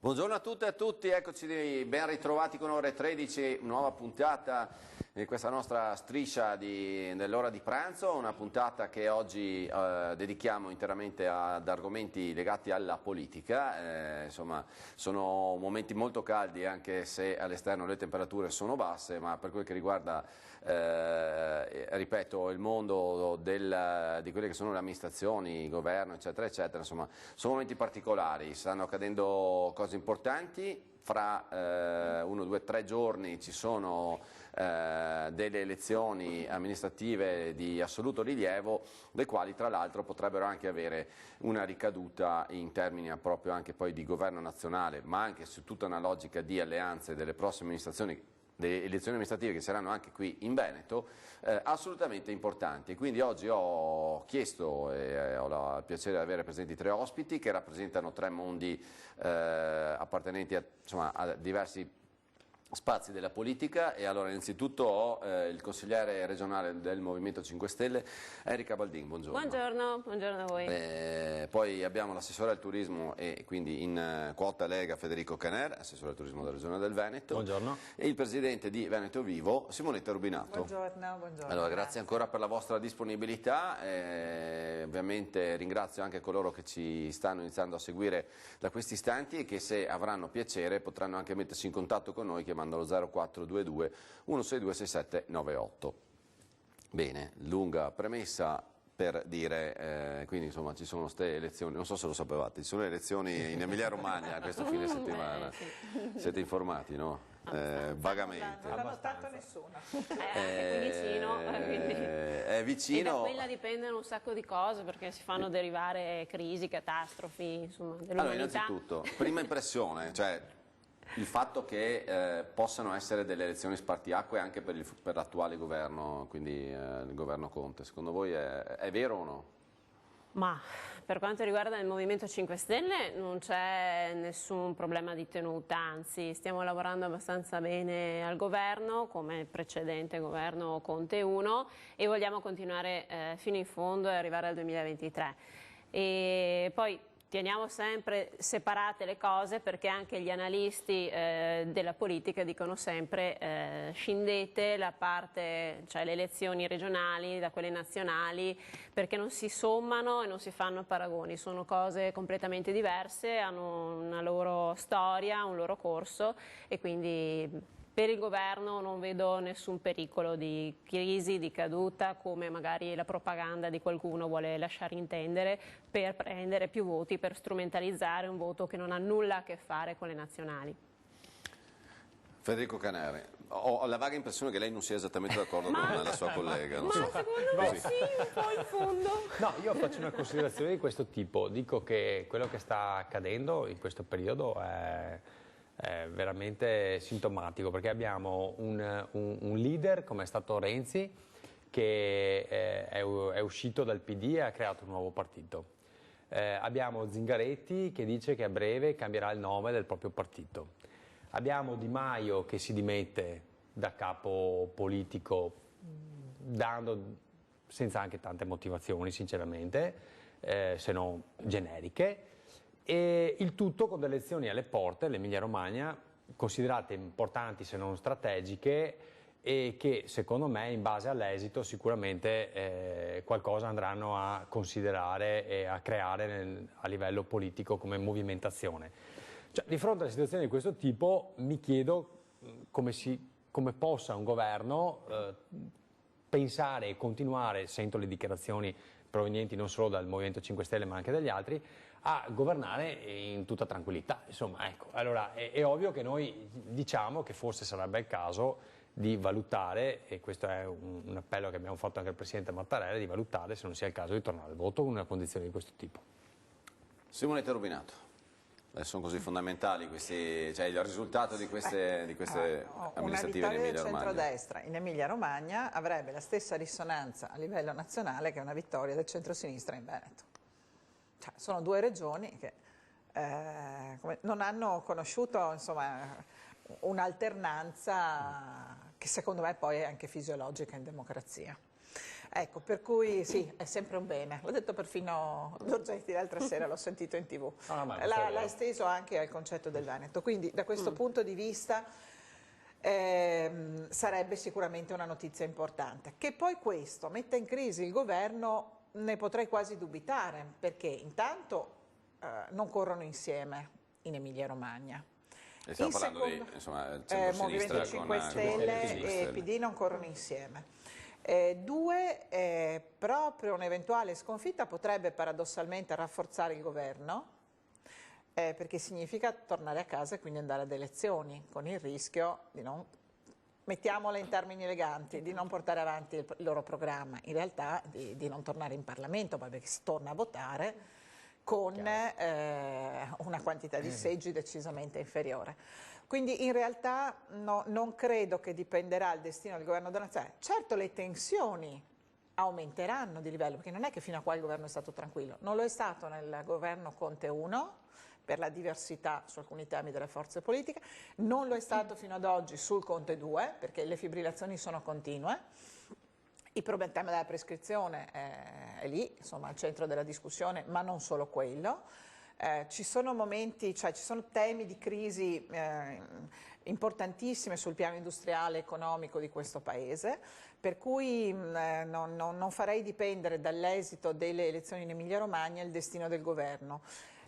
Buongiorno a tutte e a tutti, eccoci ben ritrovati con ore 13, nuova puntata di questa nostra striscia dell'ora di pranzo, una puntata che oggi dedichiamo interamente ad argomenti legati alla politica, insomma sono momenti molto caldi anche se all'esterno le temperature sono basse, ma per quel che riguarda ripeto, il mondo di quelle che sono le amministrazioni, il governo, eccetera, eccetera, insomma, sono momenti particolari, stanno accadendo cose importanti. Fra 1, 2, 3 giorni ci sono delle elezioni amministrative di assoluto rilievo, le quali tra l'altro potrebbero anche avere una ricaduta in termini proprio anche poi di governo nazionale, ma anche su tutta una logica di alleanze delle prossime amministrazioni, delle elezioni amministrative che saranno anche qui in Veneto, assolutamente importanti. Quindi oggi ho chiesto e ho il piacere di avere presenti 3 ospiti che rappresentano 3 mondi appartenenti a diversi spazi della politica, e allora innanzitutto ho il consigliere regionale del Movimento 5 Stelle, Erika Baldin, buongiorno. Buongiorno, buongiorno a voi. Poi abbiamo l'assessore al turismo e quindi in quota Lega Federico Caner, assessore al turismo della Regione del Veneto. Buongiorno. E il presidente di Veneto Vivo, Simonetta Rubinato. Buongiorno. Allora, grazie ancora per la vostra disponibilità, ovviamente ringrazio anche coloro che ci stanno iniziando a seguire da questi istanti e che se avranno piacere potranno anche mettersi in contatto con noi chiamando lo 0422 162 6798. Bene, lunga premessa per dire, quindi insomma ci sono queste elezioni, non so se lo sapevate, ci sono elezioni in Emilia Romagna questo fine settimana, sì. Siete informati, no? Vagamente. Non l'ha notato nessuno. È vicino, quindi. È vicino. E da quella dipendono un sacco di cose, perché si fanno derivare crisi, catastrofi, insomma, dell'umanità. Allora, innanzitutto, prima impressione, cioè il fatto che possano essere delle elezioni spartiacque anche per l'attuale governo, quindi il governo Conte, secondo voi è vero o no? Ma per quanto riguarda il Movimento 5 Stelle non c'è nessun problema di tenuta, anzi stiamo lavorando abbastanza bene al governo, come il precedente governo Conte 1, e vogliamo continuare fino in fondo e arrivare al 2023. E poi teniamo sempre separate le cose, perché anche gli analisti della politica dicono sempre scindete la parte, cioè le elezioni regionali da quelle nazionali, perché non si sommano e non si fanno paragoni, sono cose completamente diverse, hanno una loro storia, un loro corso, e quindi per il governo non vedo nessun pericolo di crisi, di caduta, come magari la propaganda di qualcuno vuole lasciare intendere, per prendere più voti, per strumentalizzare un voto che non ha nulla a che fare con le nazionali. Federico Canere, ho la vaga impressione che lei non sia esattamente d'accordo con la sua collega. Non so. Secondo me sì, un po' in fondo. No, io faccio una considerazione di questo tipo, dico che quello che sta accadendo in questo periodo è veramente sintomatico, perché abbiamo un leader come è stato Renzi, che è uscito dal PD e ha creato un nuovo partito. Abbiamo Zingaretti che dice che a breve cambierà il nome del proprio partito. Abbiamo Di Maio che si dimette da capo politico, dando senza anche tante motivazioni sinceramente, se non generiche. E il tutto con delle elezioni alle porte, l'Emilia Romagna, considerate importanti se non strategiche, e che secondo me in base all'esito sicuramente qualcosa andranno a considerare e a creare a livello politico come movimentazione. Cioè, di fronte a una situazione di questo tipo mi chiedo come possa un governo pensare e continuare, sento le dichiarazioni provenienti non solo dal Movimento 5 Stelle ma anche dagli altri, a governare in tutta tranquillità. Insomma, ecco, allora è ovvio che noi diciamo che forse sarebbe il caso di valutare, e questo è un appello che abbiamo fatto anche al Presidente Mattarella, di valutare se non sia il caso di tornare al voto con una condizione di questo tipo. Simonetta Rubinato, sono così fondamentali questi, cioè il risultato di queste amministrative in Emilia Romagna? Una vittoria del centrodestra in Emilia Romagna avrebbe la stessa risonanza a livello nazionale che una vittoria del centrosinistra in Veneto. cioè, sono due regioni che non hanno conosciuto, insomma, un'alternanza che secondo me poi è anche fisiologica in democrazia. Ecco, per cui sì, è sempre un bene. L'ho detto perfino Giorgetti l'altra sera, l'ho sentito in TV. L'ha esteso anche al concetto del Veneto. Quindi da questo punto di vista sarebbe sicuramente una notizia importante. Che poi questo metta in crisi il governo ne potrei quasi dubitare, perché intanto non corrono insieme in Emilia-Romagna. E stiamo parlando di Movimento 5 Stelle e PD non corrono insieme. Due, proprio un'eventuale sconfitta potrebbe paradossalmente rafforzare il governo, perché significa tornare a casa e quindi andare ad elezioni, con il rischio di non, mettiamola in termini eleganti, di non portare avanti il loro programma, in realtà di non tornare in Parlamento, perché si torna a votare con una quantità di seggi decisamente inferiore. Quindi in realtà non credo che dipenderà il destino del governo della nazione. Certo le tensioni aumenteranno di livello, perché non è che fino a qua il governo è stato tranquillo, non lo è stato nel governo Conte 1 per la diversità su alcuni temi delle forze politiche, non lo è stato fino ad oggi sul Conte 2 perché le fibrillazioni sono continue, il tema della prescrizione è lì, insomma al centro della discussione, ma non solo quello. Ci sono momenti, cioè ci sono temi di crisi importantissime sul piano industriale e economico di questo Paese, per cui non farei dipendere dall'esito delle elezioni in Emilia-Romagna il destino del governo.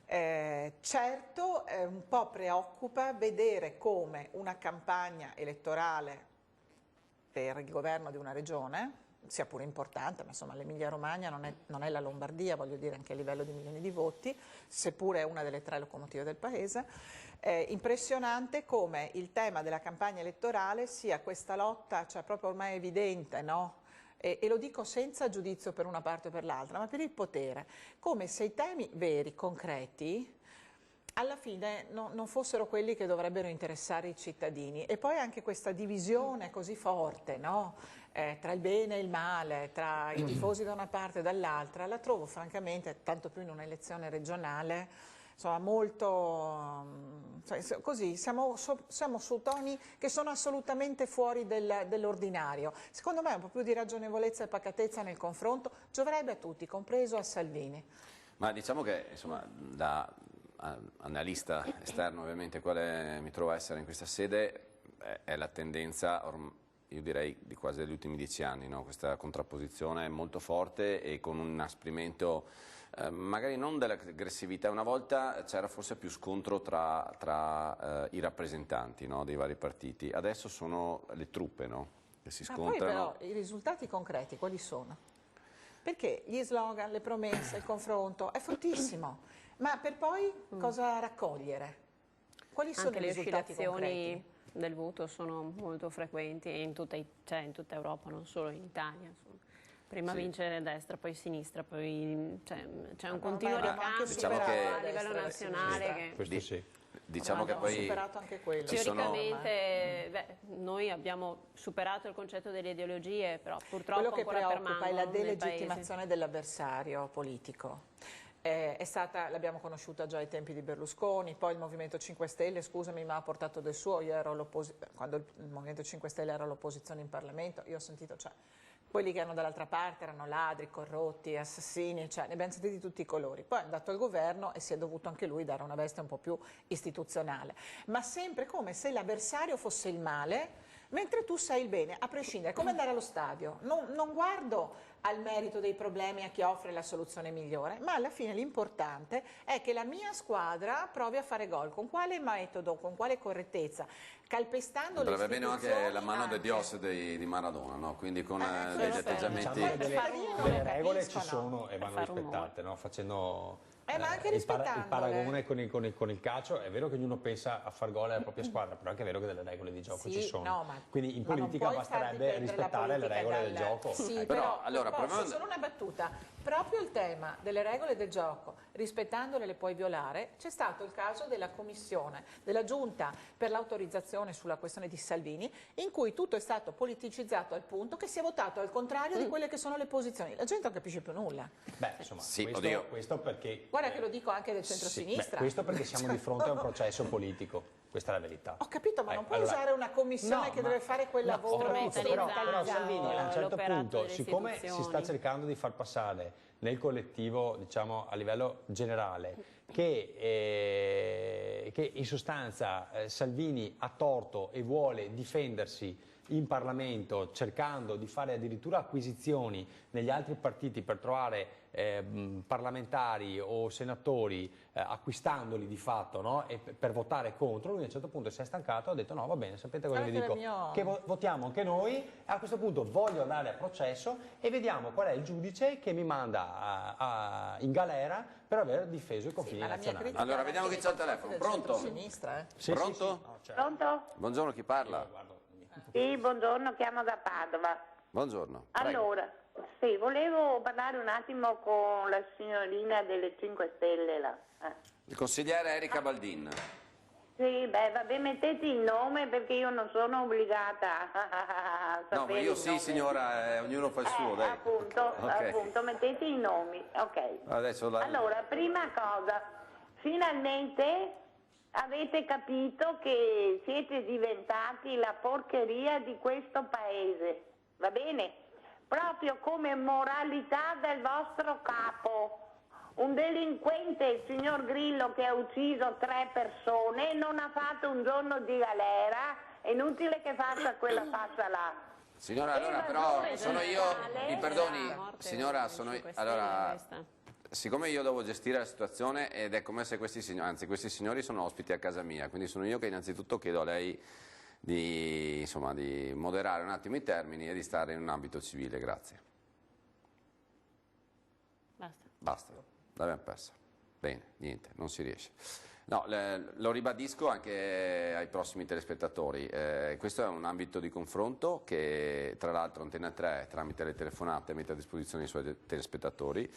Certo un po' preoccupa vedere come una campagna elettorale per il governo di una regione, sia pure importante, ma insomma l'Emilia-Romagna non è la Lombardia, voglio dire, anche a livello di milioni di voti, seppure è una delle 3 locomotive del Paese. È impressionante come il tema della campagna elettorale sia questa lotta, cioè proprio ormai evidente, no? E lo dico senza giudizio per una parte o per l'altra, ma per il potere, come se i temi veri, concreti, alla fine non fossero quelli che dovrebbero interessare i cittadini. E poi anche questa divisione così forte, no? Tra il bene e il male, tra i tifosi da una parte e dall'altra, la trovo francamente, tanto più in un'elezione regionale, insomma molto, così, siamo su toni che sono assolutamente fuori dell'ordinario. Secondo me un po' più di ragionevolezza e pacatezza nel confronto gioverebbe a tutti, compreso a Salvini. Ma diciamo che, insomma, da analista esterno ovviamente, quale mi trovo a essere in questa sede, è la tendenza, io direi, di quasi degli ultimi 10 anni, no? Questa contrapposizione molto forte e con un inasprimento, magari non dell'aggressività. Una volta c'era forse più scontro tra i rappresentanti, no? Dei vari partiti, adesso sono le truppe, no? Che si scontrano. Poi però i risultati concreti quali sono? Perché gli slogan, le promesse, il confronto è fortissimo, ma per poi cosa raccogliere? Quali sono i risultati concreti? Del voto sono molto frequenti in tutta Europa, non solo in Italia. Insomma. Prima vince la destra, poi sinistra, poi c'è un continuo ricambio a livello nazionale. Questo sì. Diciamo che poi superato anche quello. Teoricamente noi abbiamo superato il concetto delle ideologie, però purtroppo quello che ancora preoccupa è la permangono nel delegittimazione dell'avversario politico. L'abbiamo conosciuta già ai tempi di Berlusconi, poi il Movimento 5 Stelle, scusami, ma ha portato del suo. Io ero quando il Movimento 5 Stelle era all'opposizione in Parlamento, io ho sentito, cioè, quelli che erano dall'altra parte erano ladri, corrotti, assassini, cioè, ne abbiamo sentiti di tutti i colori. Poi è andato al governo e si è dovuto anche lui dare una veste un po' più istituzionale, ma sempre come se l'avversario fosse il male, mentre tu sei il bene, a prescindere, come andare allo stadio. Non guardo al merito dei problemi, a chi offre la soluzione migliore, ma alla fine l'importante è che la mia squadra provi a fare gol. Con quale metodo, con quale correttezza, calpestando le istituzioni. Andrebbe bene anche la mano de Dios di Maradona, no? Quindi con degli atteggiamenti. Diciamo che le regole ci sono e vanno rispettate, no? Facendo ma anche il paragone con il calcio. È vero che ognuno pensa a far gol alla propria squadra, però è anche vero che delle regole di gioco ci sono. No, quindi in politica basterebbe rispettare le regole del gioco. Sì, però allora, solo una battuta. proprio il tema delle regole del gioco, rispettandole le puoi violare, c'è stato il caso della commissione, della giunta per l'autorizzazione sulla questione di Salvini, in cui tutto è stato politicizzato al punto che si è votato al contrario di quelle che sono le posizioni. La gente non capisce più nulla. Beh, insomma, sì, questo perché... Guarda che lo dico anche del centro-sinistra. Questo perché siamo di fronte a un processo politico. Questa è la verità. Ho capito, ma non puoi usare una commissione che deve fare quel lavoro. Però Salvini a un certo punto, siccome si sta istituzioni. cercando di far passare nel collettivo, diciamo a livello generale, che in sostanza Salvini ha torto e vuole difendersi in Parlamento cercando di fare addirittura acquisizioni negli altri partiti per trovare parlamentari o senatori acquistandoli di fatto, no? E per votare contro, lui a un certo punto si è stancato, ha detto no va bene, sapete cosa vi dico? Che votiamo anche noi, e a questo punto voglio andare a processo e vediamo qual è il giudice che mi manda in galera per aver difeso i confini nazionali. Allora vediamo chi c'è al telefono, pronto? Sì, Pronto? Sì. No, certo. Pronto? Buongiorno, chi parla? Sì, buongiorno, chiamo da Padova. Buongiorno. Prego. Allora, sì, volevo parlare un attimo con la signorina delle 5 Stelle là. Il consigliere Erika Baldin. Sì, beh, vabbè, mettete il nome perché io non sono obbligata a sapere No, ma io il sì nome. signora, ognuno fa il suo, dai. Appunto, Ok. appunto, mettete i nomi, ok. Adesso Allora, prima cosa, finalmente avete capito che siete diventati la porcheria di questo paese, va bene? Proprio come moralità del vostro capo. Un delinquente, il signor Grillo, che ha ucciso 3 persone, non ha fatto un giorno di galera, è inutile che faccia quella faccia là. Signora, allora però sono io, mi perdoni, signora, sono io, allora, siccome io devo gestire la situazione ed è come se questi signori, anzi questi signori sono ospiti a casa mia, quindi sono io che innanzitutto chiedo a lei di, insomma, di moderare un attimo i termini e di stare in un ambito civile, grazie. Basta, l'abbiamo persa. Bene, niente, non si riesce. No, lo ribadisco anche ai prossimi telespettatori, questo è un ambito di confronto che tra l'altro Antena 3 tramite le telefonate mette a disposizione dei suoi telespettatori,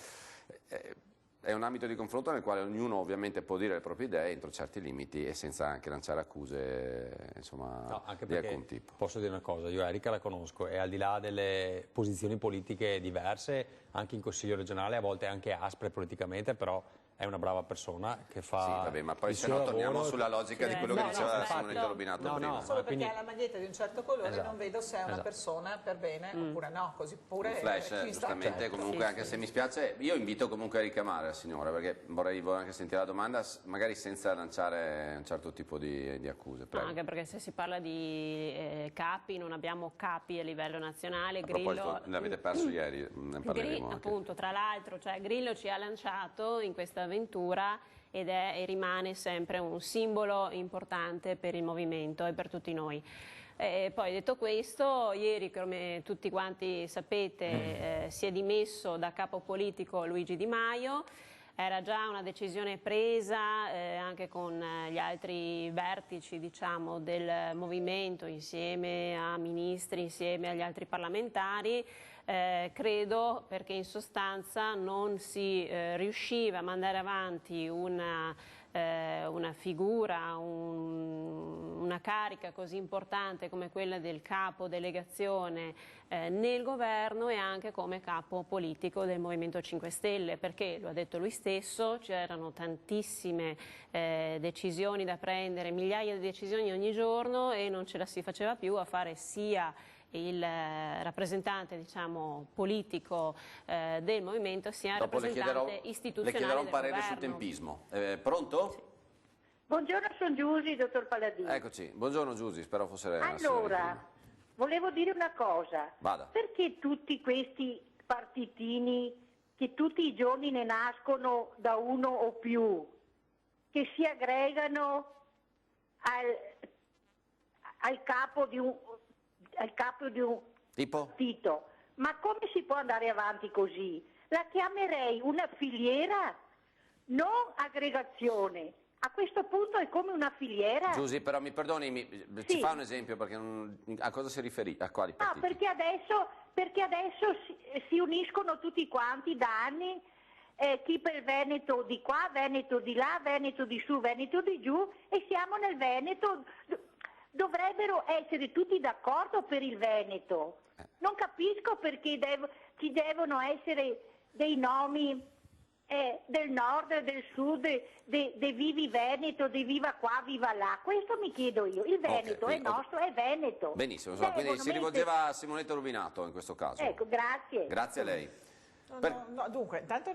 è un ambito di confronto nel quale ognuno ovviamente può dire le proprie idee entro certi limiti e senza anche lanciare accuse, insomma, No, anche di perché alcun tipo. posso dire una cosa, io Erika la conosco e al di là delle posizioni politiche diverse, anche in Consiglio regionale, a volte anche aspre politicamente, però è una brava persona che fa Sì, vabbè, ma poi il se suo no torniamo lavoro. sulla logica di quello che diceva Simonetta Rubinato prima. Solo perché quindi- ha la maglietta di un certo colore Esatto. non vedo se è una Esatto. persona per bene oppure no, così pure Un flash, chi sta- giustamente, comunque anche se mi spiace, io invito comunque a richiamare la signora perché vorrei anche sentire la domanda, magari senza lanciare un certo tipo di accuse. No, Prego. anche perché se si parla di capi, non abbiamo capi a livello nazionale. A proposito, Grillo, l'avete perso ieri, ne parleremo anche. appunto, tra l'altro, cioè, Grillo ci ha lanciato in questa avventura ed è e rimane sempre un simbolo importante per il movimento e per tutti noi. Poi detto questo, ieri come tutti quanti sapete si è dimesso da capo politico Luigi Di Maio. Era già una decisione presa anche con gli altri vertici, diciamo, del movimento, insieme a ministri, insieme agli altri parlamentari. Credo perché in sostanza non si riusciva a mandare avanti una figura, una carica così importante come quella del capo delegazione nel governo e anche come capo politico del Movimento 5 Stelle, perché lo ha detto lui stesso, c'erano tantissime decisioni da prendere, migliaia di decisioni ogni giorno e non ce la si faceva più a fare sia il rappresentante, diciamo, politico del movimento sia il Dopo rappresentante istituzionale le chiederò un del parere sul governo. tempismo. Pronto? Sì. Buongiorno, sono Giusy, dottor Palladini. Eccoci, buongiorno Giusy, spero fosse la Allora, volevo dire una cosa. Vada. Perché tutti questi partitini che tutti i giorni ne nascono da uno o più, che si aggregano al capo di un Tipo? partito? Ma come si può andare avanti così? La chiamerei una filiera, non aggregazione. A questo punto è come una filiera. Giusy, però mi perdoni, ci fa un esempio, perché a cosa si riferisce? A quali partiti? No, perché adesso si uniscono tutti quanti da anni, chi per il Veneto di qua, Veneto di là, Veneto di su, Veneto di giù, e siamo nel Veneto. Dovrebbero essere tutti d'accordo per il Veneto. Non capisco perché ci devono essere dei nomi del nord e del sud, dei vivi Veneto, dei viva qua, viva là. Questo mi chiedo io. Il Veneto è nostro, è Veneto. Benissimo, quindi si rivolgeva a Simonetta Rubinato in questo caso. Ecco, grazie. Grazie a lei. No, dunque, intanto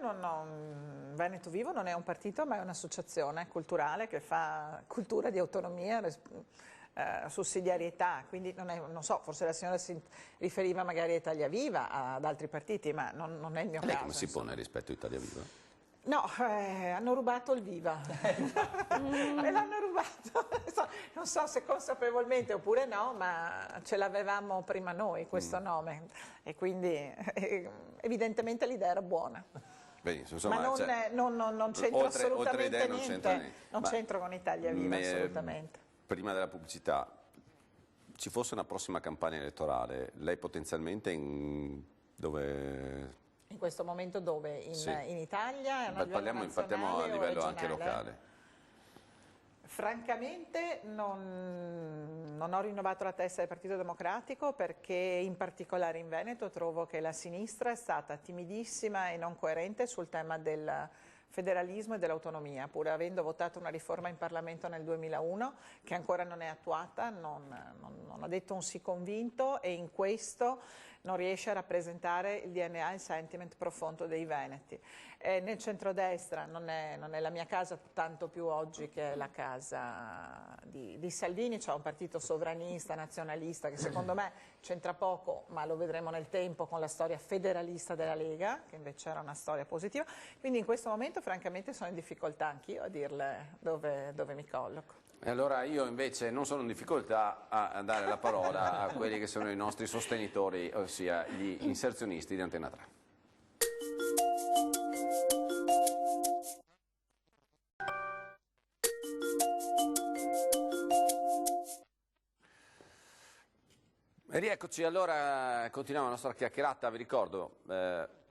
Veneto Vivo non è un partito, ma è un'associazione culturale che fa cultura di autonomia, sussidiarietà, quindi non so, forse la signora si riferiva magari a Italia Viva, ad altri partiti, ma non è il mio caso. Lei come si pone rispetto a Italia Viva? No, hanno rubato il Viva, me l'hanno rubato, non so se consapevolmente oppure no, ma ce l'avevamo prima noi questo nome e quindi evidentemente l'idea era buona. Benissimo, insomma, ma non c'entra assolutamente niente, non Beh, c'entro con Italia Viva assolutamente. Prima della pubblicità, ci fosse una prossima campagna elettorale, lei potenzialmente dove... In questo momento dove? In Italia? Partiamo a livello anche locale. Francamente non ho rinnovato la testa del Partito Democratico perché in particolare in Veneto trovo che la sinistra è stata timidissima e non coerente sul tema del federalismo e dell'autonomia, pur avendo votato una riforma in Parlamento nel 2001 che ancora non è attuata, non ha detto un sì convinto e in questo non riesce a rappresentare il DNA e il sentiment profondo dei veneti. Nel centrodestra non è la mia casa, tanto più oggi che è la casa di Salvini, c'è un partito sovranista, nazionalista che secondo me c'entra poco, ma lo vedremo nel tempo con la storia federalista della Lega, che invece era una storia positiva, quindi in questo momento francamente sono in difficoltà anch'io a dirle dove mi colloco. E allora io invece non sono in difficoltà a dare la parola a quelli che sono i nostri sostenitori, ossia gli inserzionisti di Antena 3. E rieccoci, allora continuiamo la nostra chiacchierata, vi ricordo...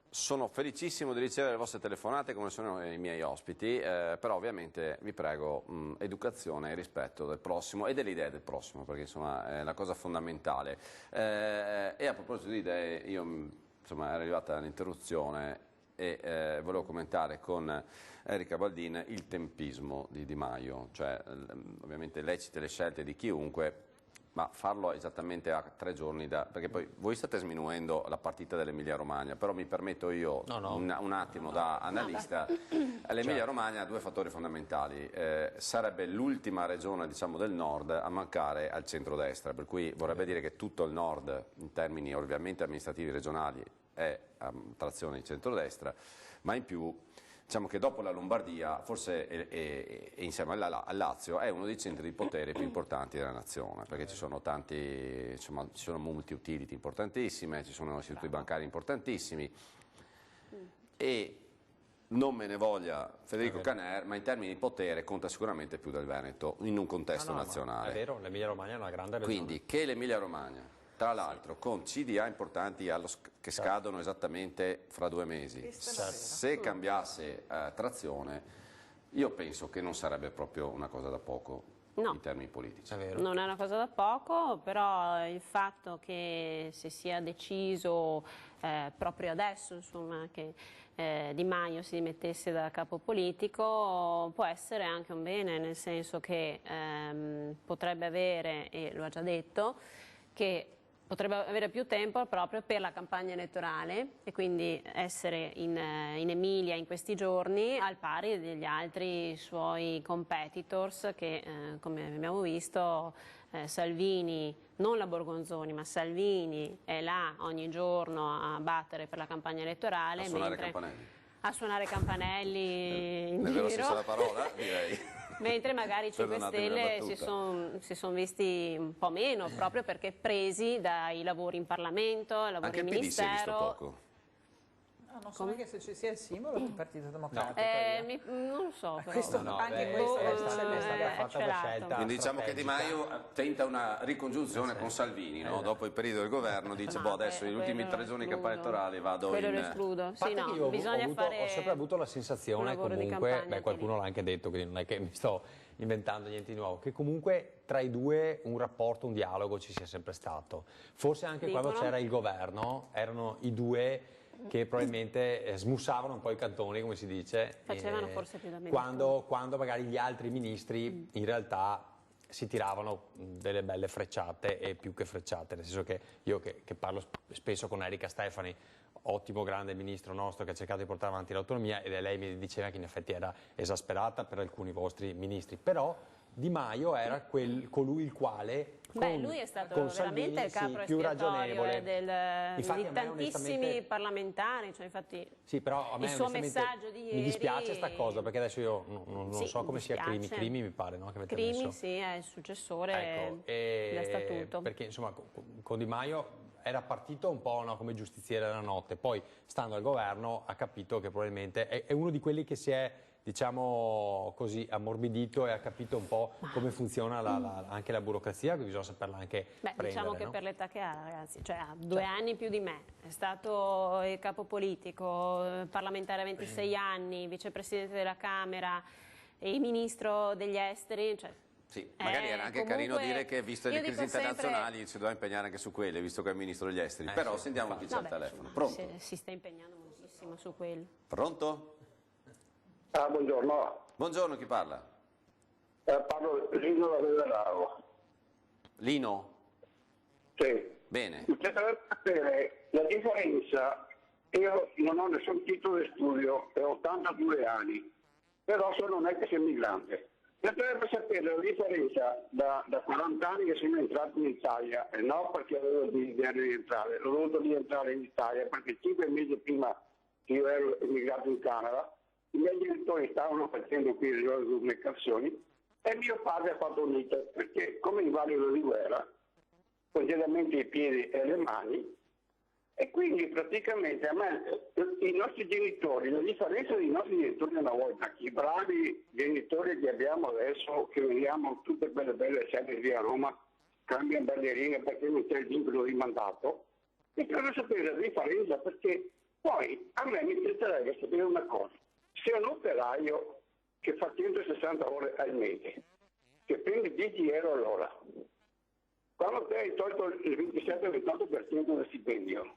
sono felicissimo di ricevere le vostre telefonate come sono i miei ospiti, però ovviamente vi prego educazione e rispetto del prossimo e delle idee del prossimo, perché insomma è la cosa fondamentale. E a proposito di idee, io insomma era arrivata l'interruzione e volevo commentare con Erika Baldin il tempismo di Di Maio, cioè ovviamente lecite le scelte di chiunque, ma farlo esattamente a 3 giorni perché poi voi state sminuendo la partita dell'Emilia Romagna, però mi permetto io un attimo da analista. L'Emilia Romagna ha 2 fattori fondamentali, sarebbe l'ultima regione diciamo del nord a mancare al centrodestra, per cui vorrebbe dire che tutto il nord in termini ovviamente amministrativi regionali è a trazione di centrodestra, ma in più diciamo che dopo la Lombardia, forse e insieme al Lazio, è uno dei centri di potere più importanti della nazione, perché ci sono tanti, insomma, ci sono multi-utility importantissime, ci sono istituti bancari importantissimi e non me ne voglia Federico Caner, ma in termini di potere conta sicuramente più del Veneto in un contesto nazionale. È vero, l'Emilia Romagna è una grande regione. Quindi che l'Emilia Romagna, tra l'altro con CDA importanti che scadono esattamente fra 2 mesi, se cambiasse trazione io penso che non sarebbe proprio una cosa da poco in termini politici. Non è una cosa da poco, però il fatto che si sia deciso proprio adesso insomma, che Di Maio si dimettesse da capo politico può essere anche un bene, nel senso che potrebbe avere, e lo ha già detto, che potrebbe avere più tempo proprio per la campagna elettorale e quindi essere in Emilia in questi giorni al pari degli altri suoi competitors che, come abbiamo visto, Salvini, non la Borgonzoni, ma Salvini è là ogni giorno a battere per la campagna elettorale. A suonare campanelli. A suonare campanelli in giro. Nel vero senso della parola, direi. Mentre magari i 5 Stelle si son visti un po' meno, proprio perché presi dai lavori in Parlamento, lavori anche in il PD si è visto Ministero. poco. non so neanche se ci sia il simbolo del Partito Democratico. Non lo so, però. Questo, anche questo è fatta una scelta. Quindi diciamo che Di Maio tenta una ricongiunzione con Salvini, no? Dopo il periodo del governo dice adesso negli ultimi 3 giorni di campagna elettorale vado quello in... lo escludo. Sì, no, Io bisogna fare ho sempre avuto la sensazione comunque, qualcuno l'ha anche detto, quindi non è che mi sto inventando niente di nuovo, che comunque tra i due un rapporto, un dialogo ci sia sempre stato. Forse anche quando c'era il governo erano i due che probabilmente smussavano un po' i cantoni, come si dice. Facevano forse più da me. Quando magari gli altri ministri in realtà si tiravano delle belle frecciate e più che frecciate, nel senso che io che parlo spesso con Erika Stefani, ottimo grande ministro nostro che ha cercato di portare avanti l'autonomia, ed lei mi diceva che in effetti era esasperata per alcuni vostri ministri, però Di Maio era colui il quale lui è stato veramente il capo più ragionevole di tantissimi parlamentari, cioè infatti sì, però a me il suo messaggio di ieri mi dispiace sta cosa, perché adesso io non so come sia Crimi mi pare, no? Che Crimi sì, è il successore da statuto, perché insomma con Di Maio era partito un po' come giustiziere della notte, poi stando al governo ha capito che probabilmente è uno di quelli che si è, diciamo così, ammorbidito e ha capito un po' come funziona anche la burocrazia, quindi bisogna saperla anche prendere. Diciamo che per l'età che ha, ragazzi, cioè ha 2 anni più di me, è stato il capo politico, parlamentare a 26 anni, vicepresidente della Camera e ministro degli esteri, cioè, sì, magari era anche carino dire che visto le crisi internazionali si doveva impegnare anche su quelle, visto che è il ministro degli esteri, però sentiamo chi c'è al telefono. Pronto? Si sta impegnando moltissimo su quello. Pronto? Buongiorno. Buongiorno, chi parla? Parlo Lino da Veveraro. Lino? Sì. Bene. Per sapere la differenza, io non ho nessun titolo di studio, ho 82 anni, però sono un ex immigrante. Per sapere la differenza da 40 anni che sono entrato in Italia, e non perché avevo bisogno di rientrare, ho dovuto rientrare in Italia perché 5 mesi prima che io ero immigrato in Canada, i miei genitori stavano facendo qui le loro comunicazioni e mio padre ha fatto un iter perché come invalido di guerra, congelamento ai piedi e alle mani, e quindi praticamente a me, i nostri genitori, la differenza dei nostri genitori una volta, i bravi genitori che abbiamo adesso, che vediamo tutte quelle belle serie via Roma, cambiano ballerine perché non c'è il vincolo di mandato, e per sapere la differenza, perché poi a me mi interesserebbe sapere una cosa: se un operaio che fa 160 ore al mese, che prende 10 euro all'ora, quando te hai tolto il 27-28% del stipendio,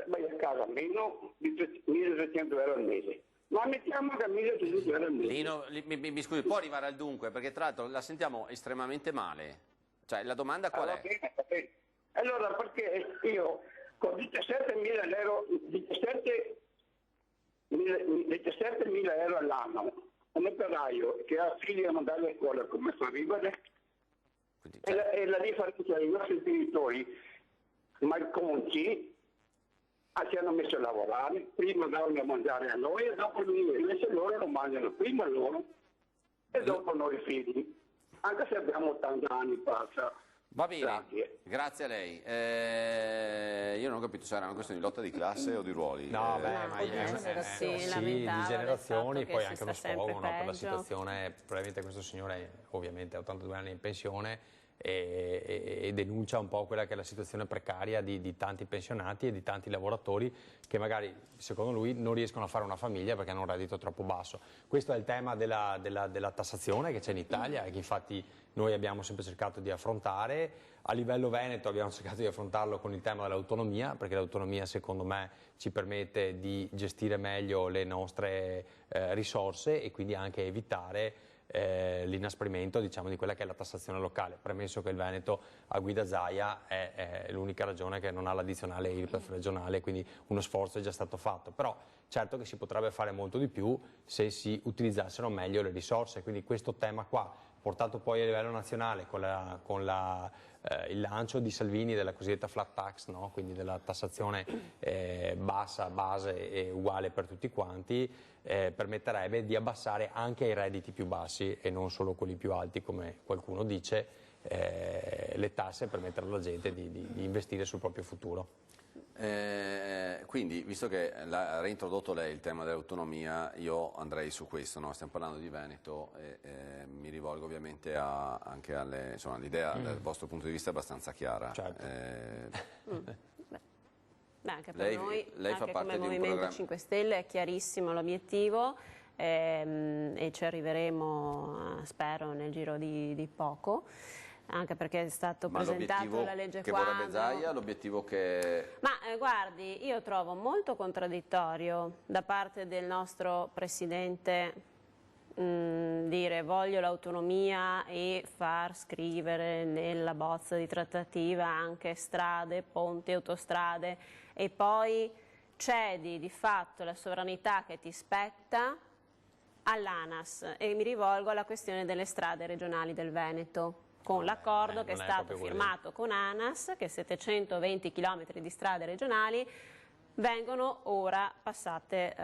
vai a casa meno di 1.700 euro al mese. Ma mettiamo da 1.700 euro al mese. Lino, mi scusi, può arrivare al dunque? Perché tra l'altro la sentiamo estremamente male. Cioè, la domanda qual è? Bene. Allora, perché io con 17.000 euro, 17.000 euro all'anno, un operaio che ha figli da mandare a scuola, come fa a vivere? E la differenza dei nostri genitori malconci ci hanno messo a lavorare, prima davano a mangiare a noi e dopo invece loro lo mangiano prima loro e dopo noi figli, anche se abbiamo 80 anni passa. Va bene, grazie a lei. Io non ho capito se era una questione di lotta di classe o di ruoli. No, sì, di generazioni, poi anche uno sfogo per la situazione. Probabilmente questo signore ovviamente ha 82 anni in pensione e denuncia un po' quella che è la situazione precaria di tanti pensionati e di tanti lavoratori che magari, secondo lui, non riescono a fare una famiglia perché hanno un reddito troppo basso. Questo è il tema della tassazione che c'è in Italia e che infatti noi abbiamo sempre cercato di affrontare. A livello veneto abbiamo cercato di affrontarlo con il tema dell'autonomia, perché l'autonomia secondo me ci permette di gestire meglio le nostre risorse e quindi anche evitare l'inasprimento, diciamo, di quella che è la tassazione locale, premesso che il Veneto a guida Zaia è l'unica regione che non ha l'addizionale IRPEF regionale, quindi uno sforzo è già stato fatto, però certo che si potrebbe fare molto di più se si utilizzassero meglio le risorse, quindi questo tema qua, portato poi a livello nazionale con il lancio di Salvini della cosiddetta flat tax, no? Quindi della tassazione bassa, base e uguale per tutti quanti, permetterebbe di abbassare anche i redditi più bassi e non solo quelli più alti, come qualcuno dice, le tasse, per permettere alla gente di investire sul proprio futuro. Quindi, visto che ha reintrodotto lei il tema dell'autonomia, io andrei su questo, no? Stiamo parlando di Veneto e mi rivolgo ovviamente anche alle, insomma, l'idea dal vostro punto di vista è abbastanza chiara. Certo. Beh, anche per noi, lei anche fa parte come di un Movimento programma. 5 Stelle è chiarissimo l'obiettivo e ci arriveremo, spero, nel giro di poco. Anche perché è stato presentato la legge che quadro. vorrebbe Zaia, l'obiettivo che... Ma guardi, io trovo molto contraddittorio da parte del nostro Presidente dire voglio l'autonomia e far scrivere nella bozza di trattativa anche strade, ponti, autostrade e poi cedi di fatto la sovranità che ti spetta all'ANAS e mi rivolgo alla questione delle strade regionali del Veneto. Con l'accordo che è stato firmato con ANAS, che 720 km di strade regionali vengono ora passate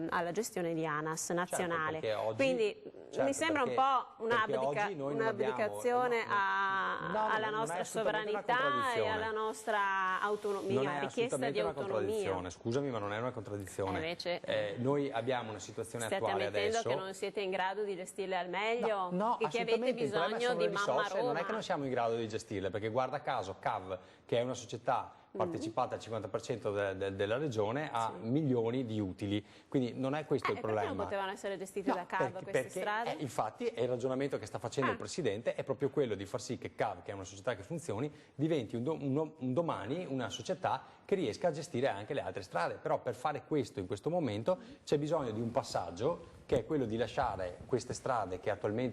alla gestione di ANAS nazionale. Certo, oggi, quindi mi sembra un po' un'abdicazione alla nostra sovranità e alla nostra autonomia, richiesta di autonomia. Scusami, ma non è una contraddizione. Invece, noi abbiamo una situazione attuale adesso. State ammettendo che non siete in grado di gestirle al meglio? No, che avete bisogno di mamma Roma? Non è che non siamo in grado di gestirle, perché guarda caso CAV, che è una società partecipata al 50% della regione, ha milioni di utili, quindi non è questo il problema. Perché non potevano essere gestite da CAV queste strade? Infatti il ragionamento che sta facendo il Presidente è proprio quello di far sì che CAV, che è una società che funzioni, diventi un domani una società che riesca a gestire anche le altre strade, però per fare questo in questo momento c'è bisogno di un passaggio che è quello di lasciare queste strade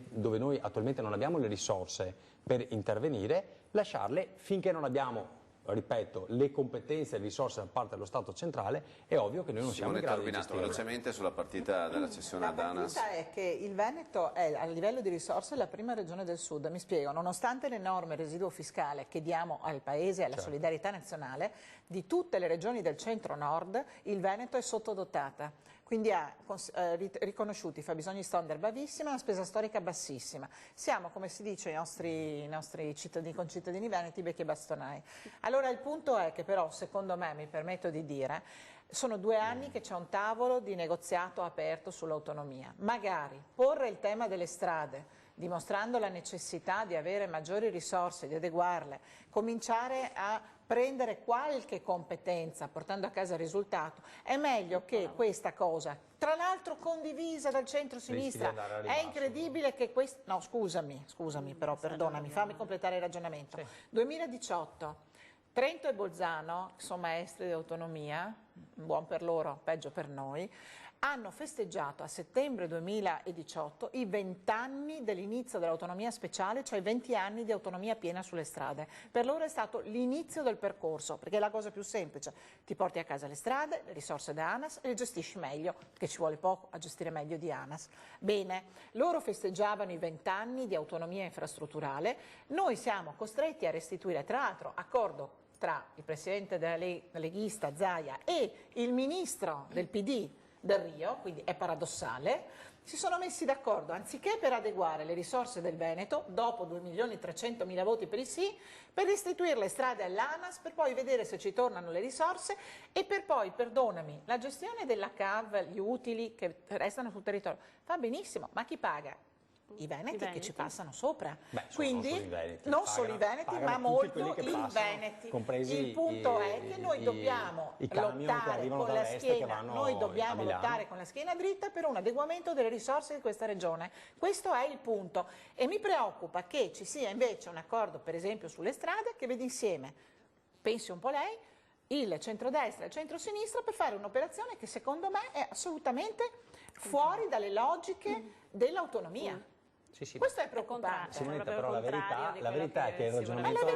dove noi attualmente non abbiamo le risorse per intervenire, lasciarle finché non abbiamo, ripeto, le competenze e le risorse da parte dello Stato centrale. È ovvio che noi non siamo in grado di gestirle. Velocemente sulla partita della cessione ad ANAS. La partita è che il Veneto è a livello di risorse la prima regione del sud, mi spiego, nonostante l'enorme residuo fiscale che diamo al Paese e alla solidarietà nazionale, di tutte le regioni del centro-nord il Veneto è sottodotata. Quindi ha riconosciuti i fabbisogni standard bravissima e una spesa storica bassissima. Siamo, come si dice ai nostri concittadini veneti, becchi e bastonai. Allora il punto è che però, secondo me, mi permetto di dire, sono 2 anni che c'è un tavolo di negoziato aperto sull'autonomia. Magari porre il tema delle strade, dimostrando la necessità di avere maggiori risorse, di adeguarle, cominciare a prendere qualche competenza portando a casa il risultato, è meglio che questa cosa, tra l'altro condivisa dal centro-sinistra, è incredibile che questo... No, scusami però, perdonami, fammi completare il ragionamento. 2018, Trento e Bolzano, che sono maestri di autonomia, buon per loro, peggio per noi, hanno festeggiato a settembre 2018 i 20 anni dell'inizio dell'autonomia speciale, cioè 20 anni di autonomia piena sulle strade. Per loro è stato l'inizio del percorso, perché è la cosa più semplice. Ti porti a casa le strade, le risorse da ANAS e le gestisci meglio, che ci vuole poco a gestire meglio di ANAS. Bene, loro festeggiavano i 20 anni di autonomia infrastrutturale, noi siamo costretti a restituire, tra l'altro, accordo tra il presidente della leghista Zaia e il ministro del PD del Rio, quindi è paradossale, si sono messi d'accordo, anziché per adeguare le risorse del Veneto, dopo 2.300.000 voti per il sì, per restituire le strade all'ANAS, per poi vedere se ci tornano le risorse e per poi, perdonami, la gestione della CAV, gli utili che restano sul territorio, va benissimo, ma chi paga? I veneti che ci passano sopra. Quindi non solo i veneti, ma molto i veneti. Il punto è che noi dobbiamo lottare con la schiena, con la schiena dritta per un adeguamento delle risorse di questa regione. Questo è il punto e mi preoccupa che ci sia invece un accordo, per esempio sulle strade, che vede insieme, pensi un po' lei, il centrodestra e il centrosinistra per fare un'operazione che secondo me è assolutamente fuori dalle logiche dell'autonomia. Sì. Questo è preoccupante. Simonetta, però la verità è che il ragionamento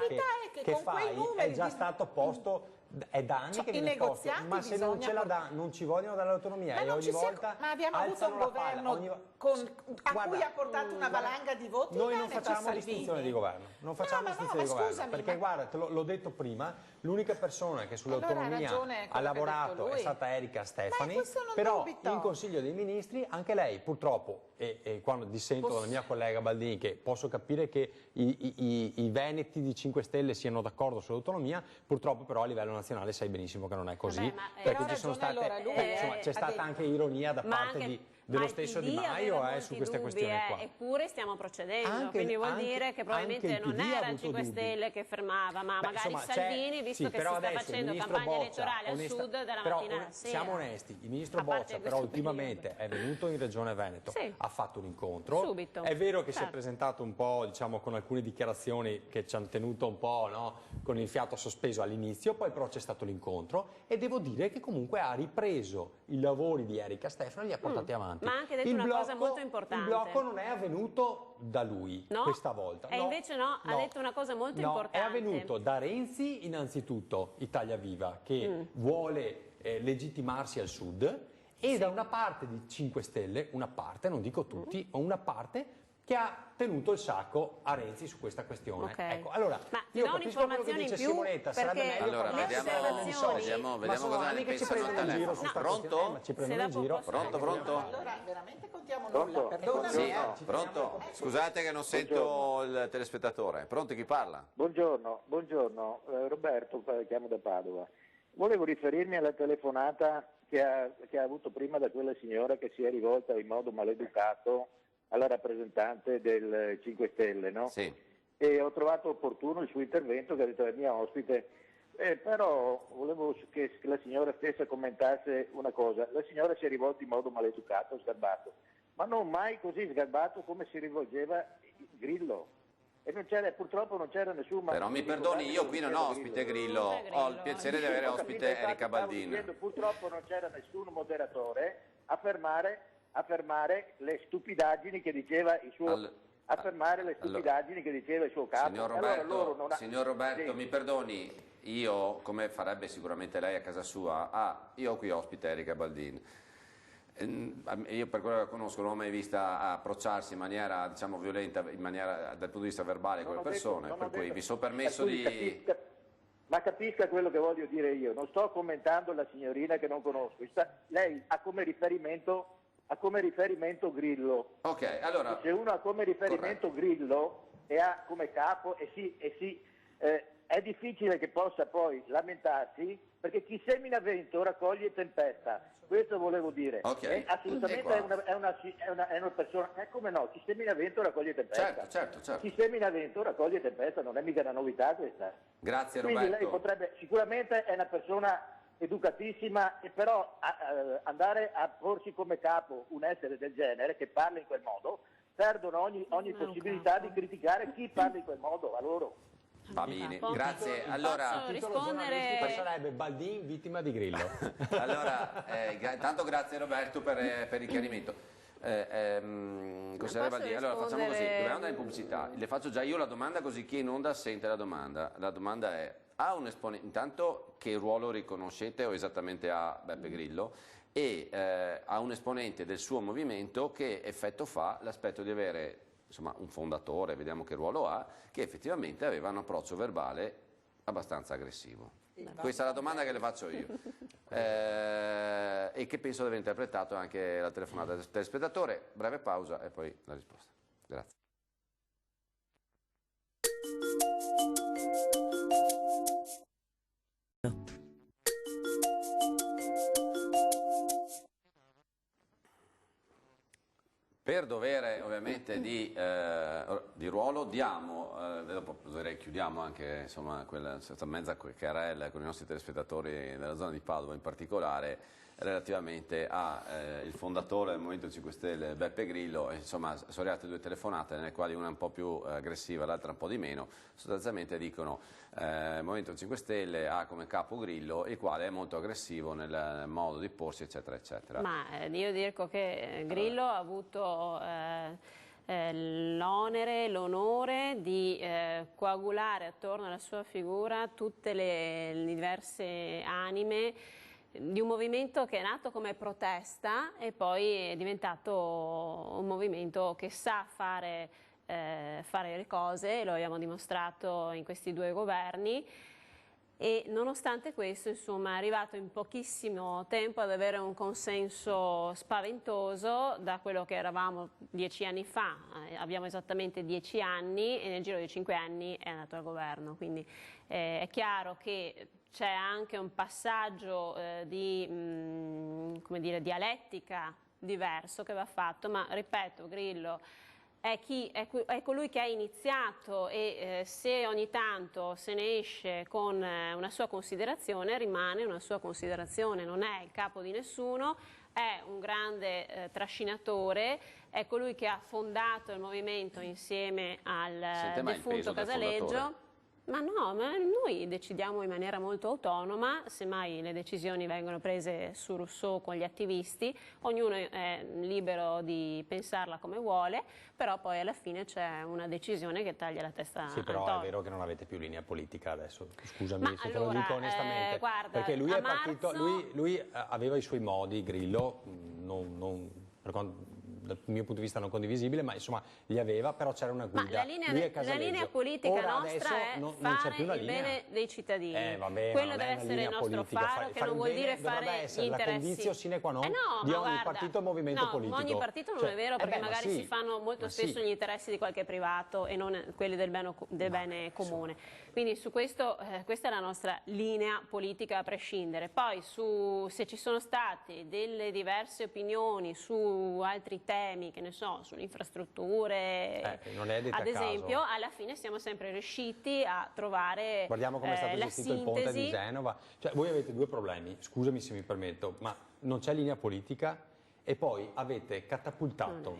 che fai è già stato posto, è da anni che viene posto, ma se non ce la dà, non ci vogliono dall'autonomia e ogni volta ma abbiamo avuto un governo con cui ha portato una valanga di voti. Noi non facciamo distinzione di governo, non facciamo distinzione di governo, scusami, perché guarda, l'ho detto prima, l'unica persona che sull'autonomia ha lavorato è stata Erika Stefani, però in Consiglio dei Ministri anche lei purtroppo, e quando dissento dalla mia collega Baldini, che posso capire che i veneti di 5 Stelle siano d'accordo sull'autonomia, purtroppo però a livello nazionale sai benissimo che non è così, perché ci sono state, insomma, c'è stata anche ironia da parte dello stesso Di Maio su queste questioni qua. Eppure stiamo procedendo, quindi vuol dire che probabilmente non era il 5 Stelle che fermava, ma magari insomma, Salvini, visto che si sta facendo campagna elettorale al sud dalla mattina alla sera. Siamo onesti, il ministro Boccia però ultimamente è venuto in Regione Veneto, ha fatto un incontro, subito. È vero che si è presentato un po', diciamo, con alcune dichiarazioni che ci hanno tenuto un po', no, con il fiato sospeso all'inizio, poi però c'è stato l'incontro e devo dire che comunque ha ripreso i lavori di Erika Stefani e li ha portati avanti. Ma ha anche detto una cosa molto importante. Il blocco non è avvenuto da lui questa volta. E invece ha detto una cosa molto importante. È avvenuto da Renzi innanzitutto, Italia Viva, che vuole legittimarsi al sud, e da una parte di 5 Stelle, una parte, non dico tutti, ma una parte che ha tenuto il sacco a Renzi su questa questione. Ecco, allora, io capisco quello che dice Simonetta, sarebbe meglio allora, vediamo cosa ne pensano al telefono. Pronto? Ci prendono in giro. Pronto? Allora, veramente contiamo nulla, perdonami. Sì, pronto? Scusate che non sento il telespettatore. Pronto, chi parla? Buongiorno, Roberto, chiamo da Padova. Volevo riferirmi alla telefonata che ha avuto prima da quella signora che si è rivolta in modo maleducato alla rappresentante del 5 Stelle, no? Sì. E ho trovato opportuno il suo intervento, che ha detto è mia ospite, però volevo che la signora stessa commentasse una cosa. La signora si è rivolta in modo maleducato, sgarbato, ma non mai così sgarbato come si rivolgeva Grillo. E purtroppo non c'era nessun... Però mi perdoni, io qui non ho ospite Grillo, ho il piacere di avere ospite Erika Baldini. Purtroppo non c'era nessun moderatore a fermare le stupidaggini che diceva il suo capo. Signor Roberto, mi perdoni, io, come farebbe sicuramente lei a casa sua, io ho qui ospite Erika Baldini. Io per quello che conosco non l'ho mai vista approcciarsi in maniera, diciamo, violenta, dal punto di vista verbale con le persone, per cui mi sono permesso di... Ma capisca quello che voglio dire io, non sto commentando la signorina che non conosco, lei ha come riferimento Grillo. Ok, allora... Se uno ha come riferimento Grillo e ha come capo, è difficile che possa poi lamentarsi, perché chi semina vento raccoglie tempesta. Questo volevo dire. Okay. Assolutamente è una persona, come no, chi semina vento raccoglie tempesta. Certo. Chi semina vento raccoglie tempesta, non è mica una novità questa. Grazie Quindi Roberto. lei potrebbe, sicuramente è una persona educatissima, e però andare a porsi come capo un essere del genere che parla in quel modo, perdono ogni possibilità di criticare chi parla in quel modo, a loro. Va bene, grazie. Allora, rispondere... sarebbe Baldini vittima di Grillo. Allora, tanto grazie Roberto per il chiarimento. Baldini, allora facciamo così, dobbiamo andare in pubblicità. Le faccio già io la domanda così chi in onda sente la domanda. La domanda è: ha un esponente, intanto che ruolo riconoscete o esattamente ha Beppe Grillo, e ha un esponente del suo movimento, che effetto fa l'aspetto di avere, insomma, un fondatore, vediamo che ruolo ha, che effettivamente aveva un approccio verbale abbastanza aggressivo. Questa è la domanda che le faccio io. E che penso di aver interpretato anche la telefonata del telespettatore. Breve pausa e poi la risposta. Grazie. Per dovere ovviamente di ruolo diamo, dopo chiudiamo anche, insomma, questa mezza querela con i nostri telespettatori della zona di Padova in particolare, relativamente al fondatore del Movimento 5 Stelle Beppe Grillo. Insomma, sono arrivate 2 telefonate, nelle quali una un po' più aggressiva, l'altra un po' di meno. Sostanzialmente dicono il Movimento 5 Stelle ha come capo Grillo, il quale è molto aggressivo nel modo di porsi, eccetera eccetera. Ma io dico che Grillo ha avuto l'onere, l'onore di coagulare attorno alla sua figura tutte le diverse anime di un movimento che è nato come protesta e poi è diventato un movimento che sa fare le cose, lo abbiamo dimostrato in questi 2 governi. E nonostante questo, insomma, è arrivato in pochissimo tempo ad avere un consenso spaventoso da quello che eravamo 10 anni fa. Abbiamo esattamente 10 anni e nel giro di 5 anni è andato al governo. Quindi è chiaro che c'è anche un passaggio di come dire, dialettica diverso che va fatto, ma ripeto, Grillo è colui che ha iniziato e se ogni tanto se ne esce con una sua considerazione, rimane una sua considerazione, non è il capo di nessuno, è un grande trascinatore, è colui che ha fondato il movimento insieme al defunto Casaleggio. Ma no, noi decidiamo in maniera molto autonoma, semmai le decisioni vengono prese su Rousseau con gli attivisti, ognuno è libero di pensarla come vuole, però poi alla fine c'è una decisione che taglia la testa. Sì, però al è vero che non avete più linea politica adesso, scusami Ma se allora, te lo dico onestamente, guarda, perché lui a è partito, marzo... lui aveva i suoi modi, Grillo, dal mio punto di vista non condivisibile, ma insomma li aveva, però c'era una guida. Ma la linea politica ora, nostra è non fare c'è più una il linea. bene dei cittadini. Vabbè, quello ma deve essere il nostro faro, che non vuol dire fare gli la interessi. condizio sine qua non No, di ma ogni guarda, partito e movimento politico. Ogni partito non è vero, perché magari sì, si fanno molto spesso gli interessi di qualche privato e non quelli del bene comune. Quindi su questo, questa è la nostra linea politica a prescindere. Poi se ci sono state delle diverse opinioni su altri temi, che ne so, sulle infrastrutture, non è detta ad a caso. esempio, alla fine siamo sempre riusciti a trovare Guardiamo come è stato la gestito il sintesi. ponte di Genova. Cioè, voi avete 2 problemi, scusami se mi permetto, ma non c'è linea politica e poi avete catapultato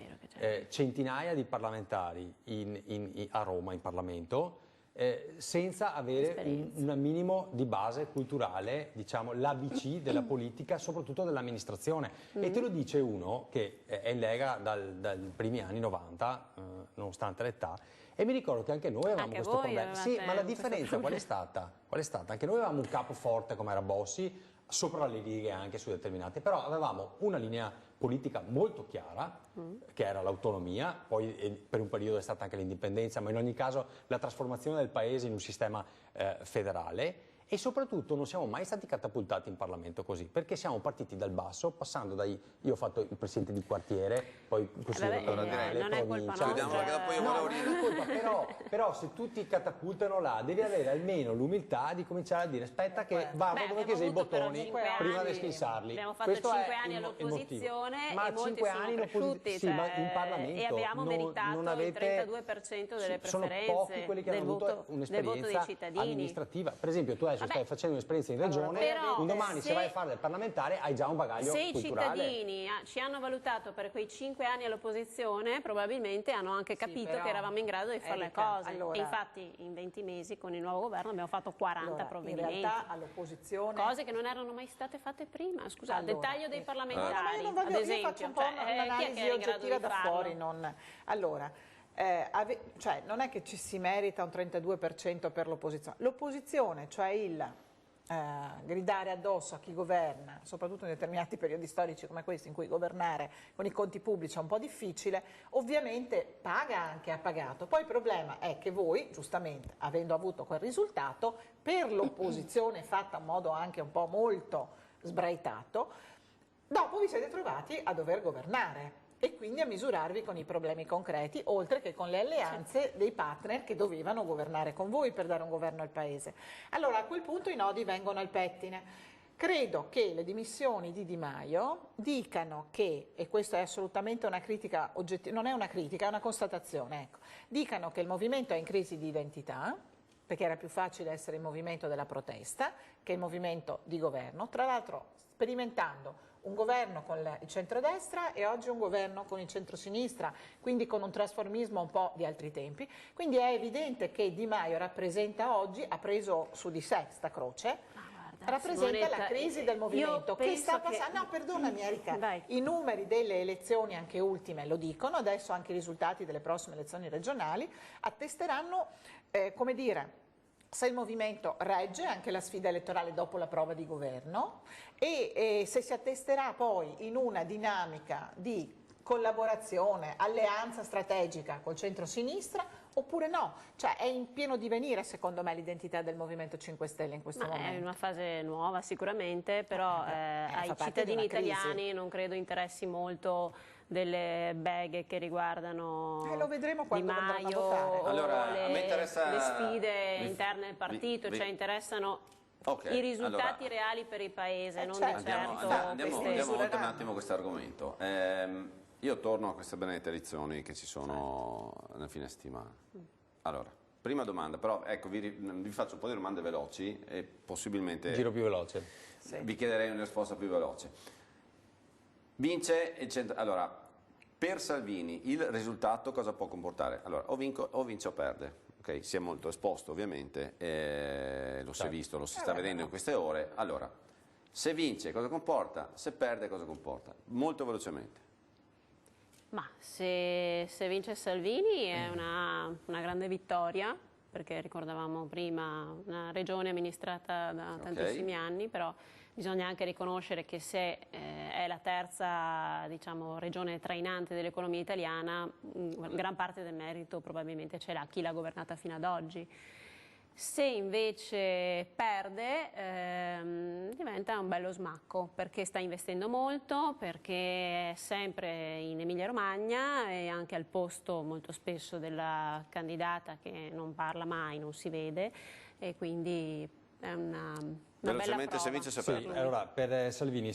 centinaia di parlamentari a Roma, in Parlamento, senza avere un minimo di base culturale, diciamo l'ABC della politica, soprattutto dell'amministrazione. E te lo dice uno che è in Lega dai primi anni 90, nonostante l'età, e mi ricordo che anche noi avevamo questo problema. Sì, ma la differenza qual è stata? Anche noi avevamo un capo forte come era Bossi, sopra le righe anche su determinate, però avevamo una linea politica molto chiara, che era l'autonomia, poi per un periodo è stata anche l'indipendenza, ma in ogni caso la trasformazione del paese in un sistema federale, e soprattutto non siamo mai stati catapultati in Parlamento così, perché siamo partiti dal basso, passando io ho fatto il presidente di quartiere, poi consigliere regionale, non è colpa nostra. Però se tutti ti catapultano là, devi avere almeno l'umiltà di cominciare a dire aspetta che vado dove che sei i bottoni prima di schissarli. Abbiamo fatto 5 anni all'opposizione e molti sono cresciuti, sì, ma in Parlamento e abbiamo meritato il 32% delle preferenze, sono pochi quelli che hanno avuto un'esperienza amministrativa. Per esempio tu stai facendo un'esperienza in regione, un domani se vai a fare del parlamentare hai già un bagaglio culturale. Se i cittadini ci hanno valutato per quei 5 anni all'opposizione, probabilmente hanno anche capito che eravamo in grado di fare le cose. E infatti in 20 mesi con il nuovo governo abbiamo fatto 40 provvedimenti. In realtà all'opposizione... Cose che non erano mai state fatte prima. Scusate, dettaglio dei parlamentari, io ad esempio. Io faccio un po' un'analisi oggettiva da fuori. Cioè, non è che ci si merita un 32% per l'opposizione. L'opposizione, cioè il gridare addosso a chi governa, soprattutto in determinati periodi storici come questi in cui governare con i conti pubblici è un po' difficile, ovviamente paga anche, ha pagato. Poi il problema è che voi, giustamente, avendo avuto quel risultato, per l'opposizione fatta in modo anche un po' molto sbraitato, dopo vi siete trovati a dover governare e quindi a misurarvi con i problemi concreti, oltre che con le alleanze dei partner che dovevano governare con voi per dare un governo al Paese. Allora a quel punto i nodi vengono al pettine. Credo che le dimissioni di Di Maio dicano che, e questa è assolutamente una critica oggettiva, non è una critica, è una constatazione, ecco, dicano che il movimento è in crisi di identità, perché era più facile essere il movimento della protesta che il movimento di governo, tra l'altro sperimentando un governo con il centrodestra e oggi un governo con il centrosinistra, quindi con un trasformismo un po' di altri tempi. Quindi è evidente che Di Maio rappresenta oggi, ha preso su di sé sta croce, rappresenta la crisi del movimento che sta passando. No, perdonami Erika, i numeri delle elezioni anche ultime lo dicono, adesso anche i risultati delle prossime elezioni regionali attesteranno, come dire, se il movimento regge anche la sfida elettorale dopo la prova di governo e se si attesterà poi in una dinamica di collaborazione, alleanza strategica col centro-sinistra oppure no. Cioè è in pieno divenire secondo me l'identità del Movimento 5 Stelle in questo momento. È una fase nuova sicuramente, però ai cittadini italiani non credo interessi molto delle beghe che riguardano lo vedremo Di quando andranno a Maio votare. Allora, a me interessa- le sfide interne del partito, cioè interessano i risultati reali per il Paese, non certo. di certo Andiamo queste... oltre un attimo questo argomento. Io torno a queste benedette elezioni che ci sono nel fine settimana. Allora, prima domanda, però ecco, vi faccio un po' di domande veloci e possibilmente Giro più veloce. vi chiederei una risposta più veloce. Vince il centro. Allora, per Salvini il risultato cosa può comportare? Allora, o vince o perde. Okay? Si è molto esposto ovviamente, lo si è visto, lo si sta vedendo in queste ore. Allora, se vince cosa comporta? Se perde cosa comporta? Molto velocemente. Ma se vince Salvini è una grande vittoria, perché ricordavamo prima una regione amministrata da tantissimi anni, però bisogna anche riconoscere che se è la terza, diciamo, regione trainante dell'economia italiana, gran parte del merito probabilmente ce l'ha chi l'ha governata fino ad oggi. Se invece perde diventa un bello smacco, perché sta investendo molto, perché è sempre in Emilia-Romagna e anche al posto molto spesso della candidata che non parla mai, non si vede, e quindi è una Velocemente, bella se prova. vince, se perde. Allora, per Salvini,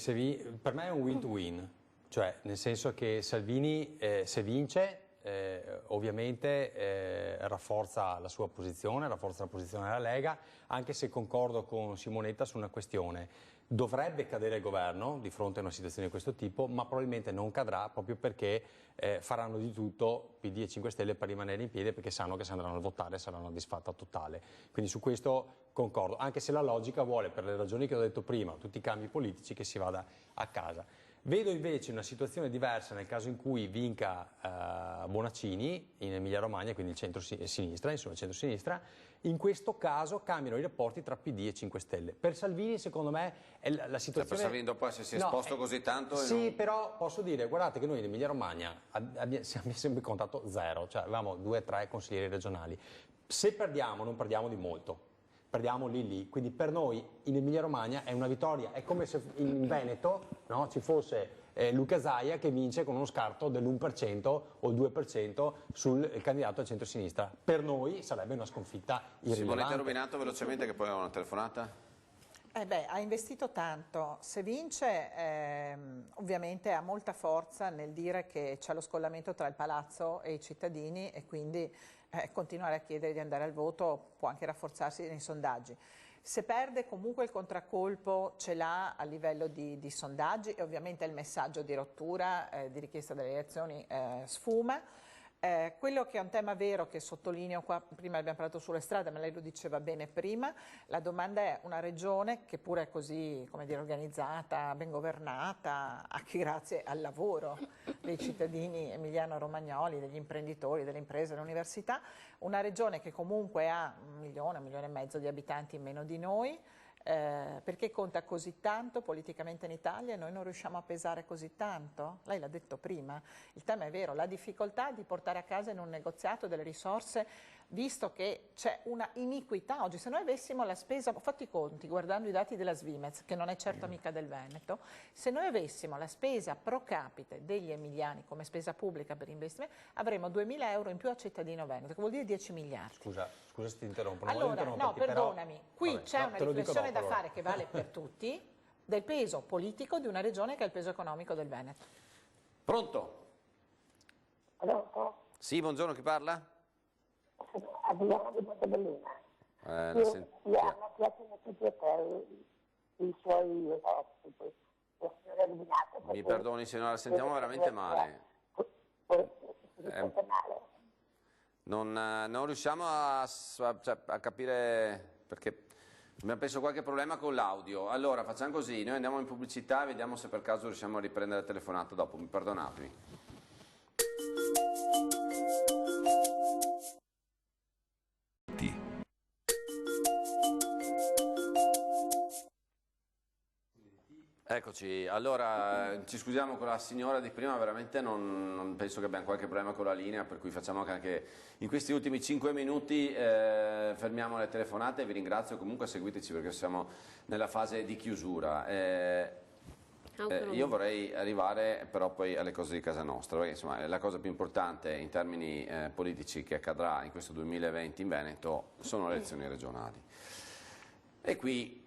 per me è un win-to-win, cioè nel senso che Salvini se vince ovviamente rafforza la sua posizione, rafforza la posizione della Lega, anche se concordo con Simonetta su una questione. Dovrebbe cadere il governo di fronte a una situazione di questo tipo, ma probabilmente non cadrà proprio perché faranno di tutto PD e 5 Stelle per rimanere in piedi, perché sanno che se andranno a votare saranno a disfatta totale. Quindi su questo concordo, anche se la logica vuole, per le ragioni che ho detto prima, tutti i cambi politici, che si vada a casa. Vedo invece una situazione diversa nel caso in cui vinca Bonaccini in Emilia-Romagna, quindi il centro-sinistra, insomma il centro-sinistra. In questo caso cambiano i rapporti tra PD e 5 Stelle. Per Salvini, secondo me, è la situazione... Per Salvini dopo essersi esposto così tanto... Sì, però posso dire, guardate che noi in Emilia-Romagna abbiamo sempre contato zero, cioè avevamo 2 o 3 consiglieri regionali. Se perdiamo, non perdiamo di molto. Perdiamo lì, quindi per noi in Emilia-Romagna è una vittoria, è come se in Veneto ci fosse Luca Zaia che vince con uno scarto dell'1% o il 2% sul candidato al centro-sinistra. Per noi sarebbe una sconfitta irrilevante. Simonetta Rubinato, velocemente, che poi ho una telefonata. Ha investito tanto. Se vince ovviamente ha molta forza nel dire che c'è lo scollamento tra il palazzo e i cittadini e quindi continuare a chiedere di andare al voto può anche rafforzarsi nei sondaggi. Se perde comunque il contraccolpo ce l'ha a livello di sondaggi e ovviamente il messaggio di rottura, di richiesta delle elezioni sfuma. Quello che è un tema vero che sottolineo qua, prima abbiamo parlato sulle strade, ma lei lo diceva bene prima, la domanda è una regione che pure è così, come dire, organizzata, ben governata, anche grazie al lavoro dei cittadini emiliano-romagnoli, degli imprenditori, delle imprese, delle università, una regione che comunque ha 1 milione e mezzo di abitanti in meno di noi, perché conta così tanto politicamente in Italia e noi non riusciamo a pesare così tanto? Lei l'ha detto prima, il tema è vero, la difficoltà di portare a casa in un negoziato delle risorse, visto che c'è una iniquità oggi. Se noi avessimo la spesa, ho fatto i conti guardando i dati della Svimez, che non è certo amica del Veneto, se noi avessimo la spesa pro capite degli emiliani come spesa pubblica per investimenti, avremmo 2.000 euro in più a cittadino veneto, che vuol dire 10 miliardi. Scusa se ti interrompo. Allora, no, perdonami, qui c'è una riflessione da fare che vale per tutti, del peso politico di una regione che ha il peso economico del Veneto. Pronto? Pronto? Sì, buongiorno, chi parla? Adriano di Montebelluna. La Mi piacciono tutti e 3 i suoi ospiti. La signora Rubinato. Mi perdoni se non la sentiamo veramente male. Non riusciamo a capire perché abbiamo penso qualche problema con l'audio. Allora facciamo così, noi andiamo in pubblicità e vediamo se per caso riusciamo a riprendere la telefonata dopo, perdonatemi. Eccoci, allora ci scusiamo con la signora di prima, veramente non penso che abbiamo qualche problema con la linea, per cui facciamo anche in questi ultimi 5 minuti fermiamo le telefonate. Vi ringrazio, comunque seguiteci perché siamo nella fase di chiusura. Io vorrei arrivare però poi alle cose di casa nostra, perché insomma la cosa più importante in termini politici che accadrà in questo 2020 in Veneto sono le elezioni regionali. E qui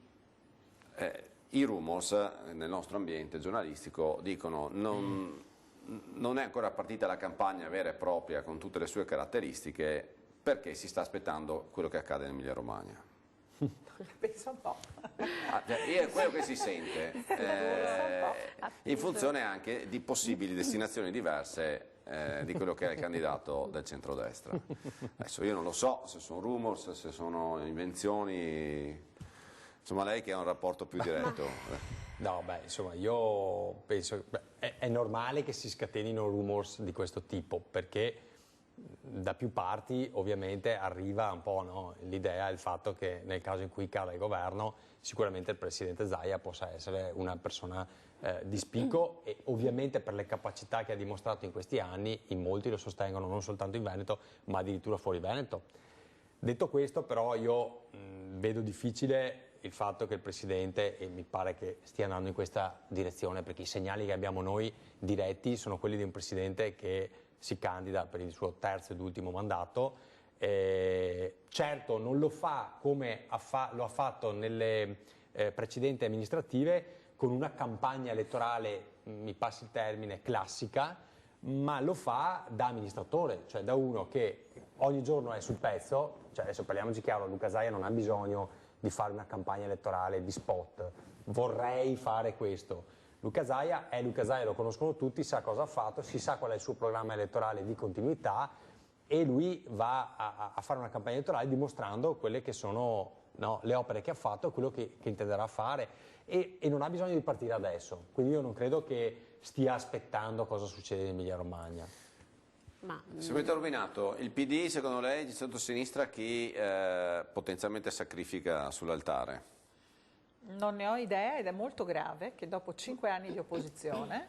i rumors nel nostro ambiente giornalistico dicono non è ancora partita la campagna vera e propria con tutte le sue caratteristiche, perché si sta aspettando quello che accade in Emilia Romagna. Pensa un po'. È quello che si sente, in funzione anche di possibili destinazioni diverse di quello che è il candidato del centrodestra. Adesso io non lo so se sono rumors, se sono invenzioni. Insomma, lei che ha un rapporto più diretto. No, beh, insomma, io penso è normale che si scatenino rumors di questo tipo, perché da più parti ovviamente arriva un po', no, l'idea, il fatto che nel caso in cui cade il governo sicuramente il presidente Zaia possa essere una persona di spicco, e ovviamente per le capacità che ha dimostrato in questi anni in molti lo sostengono, non soltanto in Veneto ma addirittura fuori Veneto. Detto questo, però, io vedo difficile il fatto che il Presidente, e mi pare che stia andando in questa direzione, perché i segnali che abbiamo noi diretti sono quelli di un Presidente che si candida per il suo terzo ed ultimo mandato. Certo non lo fa come lo ha fatto nelle precedenti amministrative, con una campagna elettorale, mi passi il termine, classica, ma lo fa da amministratore, cioè da uno che ogni giorno è sul pezzo. Cioè, adesso parliamoci chiaro, Luca Zaia non ha bisogno di fare una campagna elettorale di spot, vorrei fare questo. Luca Zaia è Luca Zaia, lo conoscono tutti, sa cosa ha fatto, si sa qual è il suo programma elettorale di continuità, e lui va a fare una campagna elettorale dimostrando quelle che sono, no, le opere che ha fatto e quello che intenderà fare, e non ha bisogno di partire adesso, quindi io non credo che stia aspettando cosa succede in Emilia Romagna. Segretario Urbinato, il PD secondo lei di centrosinistra chi potenzialmente sacrifica sull'altare? Non ne ho idea, ed è molto grave che dopo 5 anni di opposizione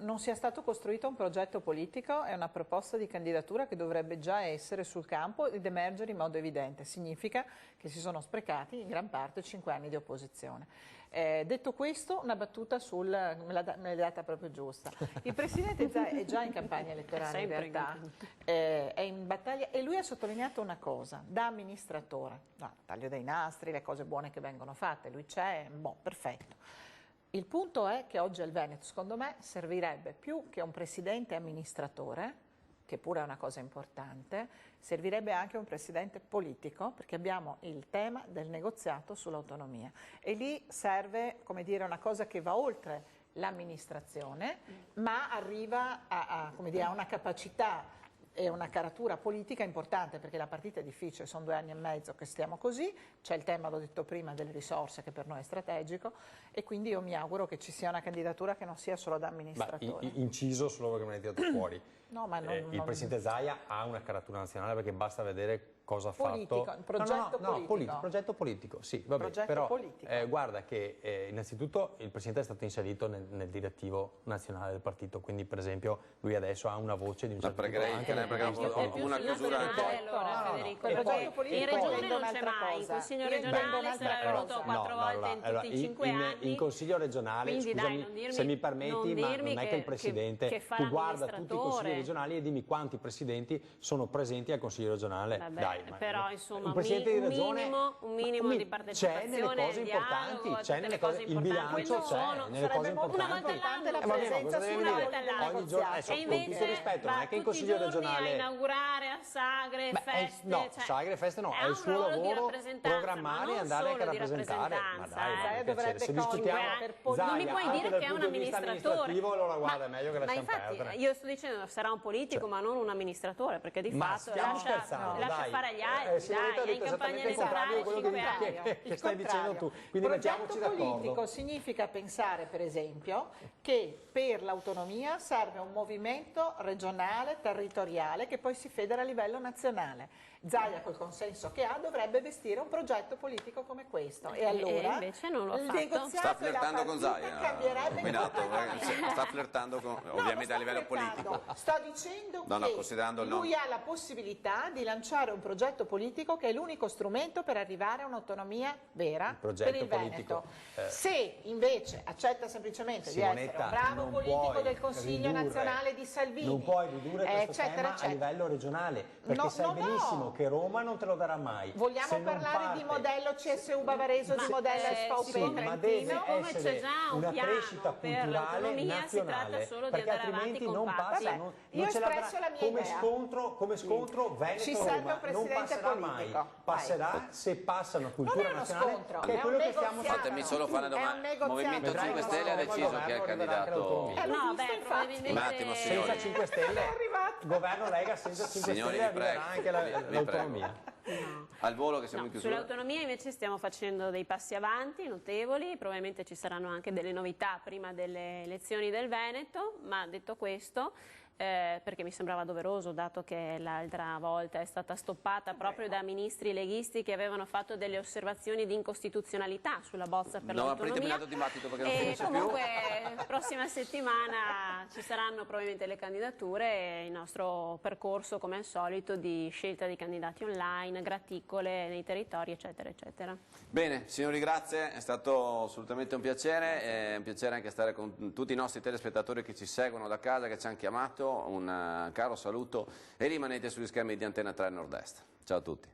non sia stato costruito un progetto politico e una proposta di candidatura che dovrebbe già essere sul campo ed emergere in modo evidente. Significa che si sono sprecati in gran parte 5 anni di opposizione. Detto questo, una battuta me l'hai data proprio giusta. Il Presidente Zaia è già in campagna elettorale, in realtà, è in battaglia, e lui ha sottolineato una cosa, da amministratore, no, taglio dei nastri, le cose buone che vengono fatte, lui c'è, perfetto. Il punto è che oggi al Veneto, secondo me, servirebbe più che un presidente amministratore, che pure è una cosa importante, servirebbe anche un presidente politico, perché abbiamo il tema del negoziato sull'autonomia, e lì serve, come dire, una cosa che va oltre l'amministrazione, ma arriva a una capacità e una caratura politica importante, perché la partita è difficile, sono 2 anni e mezzo che stiamo così, c'è il tema, l'ho detto prima, delle risorse che per noi è strategico, e quindi io mi auguro che ci sia una candidatura che non sia solo da amministratore. Inciso solo perché me l'hai tirato fuori. No, ma il Presidente Zaia ha una caratura nazionale, perché basta vedere cosa ha politico, fatto. Progetto politico, sì, vabbè, progetto però politico. guarda che innanzitutto il Presidente è stato inserito nel direttivo nazionale del partito, quindi per esempio lui adesso ha una voce di un certo tipo, anche nel una chiusura Federico, in regione non c'è mai, in consiglio regionale se l'è venuto 4 volte in tutti i 5 anni. In consiglio regionale, quindi, scusami, se mi permetti, ma non è che il Presidente, tu guarda tutti i consigli regionali e dimmi quanti presidenti sono presenti al consiglio regionale. Vabbè, però insomma un minimo di partecipazione, c'è nelle cose importanti, c'è nelle cose, il bilancio c'è nelle cose importanti. La presenza ogni giorno, adesso, e con tutto rispetto, non è che in consiglio regionale a inaugurare a sagre, feste, no, sagre, feste no, è il suo lavoro programmare e andare a rappresentare. Ma dai, se discutiamo non mi puoi dire che è un amministratore. Allora guarda, è meglio che lasciamo perdere. Io sto dicendo sarà un politico, ma non un amministratore, perché di fatto lascia fare agli altri, è in campagna elettorale 5 anni. Che stai dicendo tu? Quindi mettiamoci d'accordo. Progetto politico significa pensare, per esempio, che per l'autonomia serve un movimento regionale, territoriale, territoriale che poi si federa a livello nazionale. Zaia, col consenso che ha, dovrebbe vestire un progetto politico come questo. E allora invece non lo ha il fatto. negoziato Sta e la flirtando con partita Zaia. cambierebbe Minato, completamente. sta flirtando con, No, ovviamente non sto a livello flirtando. politico. Sto dicendo No, no, che considerando il lui ha la possibilità di lanciare un progetto politico che è l'unico strumento per arrivare a un'autonomia vera progetto per il politico, Veneto. Se invece accetta semplicemente di essere Simonetta, un bravo non politico puoi del Consiglio ridurre- nazionale di Salvini, non puoi ridurre questo eccetera, tema eccetera. a livello regionale, perché No, sai no, benissimo no. che Roma non te lo darà mai. Vogliamo Se non parlare di parte- modello CSU Bavareso, di modello SVP sì, ma deve Trentino? Siccome c'è essere già un una piano crescita per culturale l'autonomia, si tratta nazionale, solo di perché andare avanti altrimenti con non passi. passa, Vabbè, non io ho ce l'avrà espresso la mia come idea. scontro Ci serve Veneto-Roma, un presidente non passerà politico. mai, passerà se passa una cultura Non è uno nazionale, scontro, che è è quello un che stiamo negoziato. Fatemi solo fare una È un domanda. negoziato. Movimento Vedrai 5 quando Stelle ha il deciso governo chi è arriverà anche candidato. l'autonomia. L'ho No, visto, beh, infatti. probabilmente... Un attimo, signori. Senza 5 Stelle, governo Lega senza 5 Signori, Stelle vi prego, arriverà anche vi l'autonomia. Al volo che siamo in No, chiusura. sull'autonomia invece stiamo facendo dei passi avanti notevoli, probabilmente ci saranno anche delle novità prima delle elezioni del Veneto, ma detto questo, perché mi sembrava doveroso, dato che l'altra volta è stata stoppata proprio da ministri leghisti che avevano fatto delle osservazioni di incostituzionalità sulla bozza per Non apritemi l'autonomia. l'altro dibattito perché non E finisce comunque prossima settimana ci saranno probabilmente le candidature e il nostro percorso come al solito di scelta di candidati online, graticole nei territori eccetera eccetera. Bene, signori, grazie, è stato assolutamente un piacere, è un piacere anche stare con tutti i nostri telespettatori che ci seguono da casa, che ci hanno chiamato, un caro saluto e rimanete sugli schermi di Antena 3 Nord-Est. Ciao a tutti.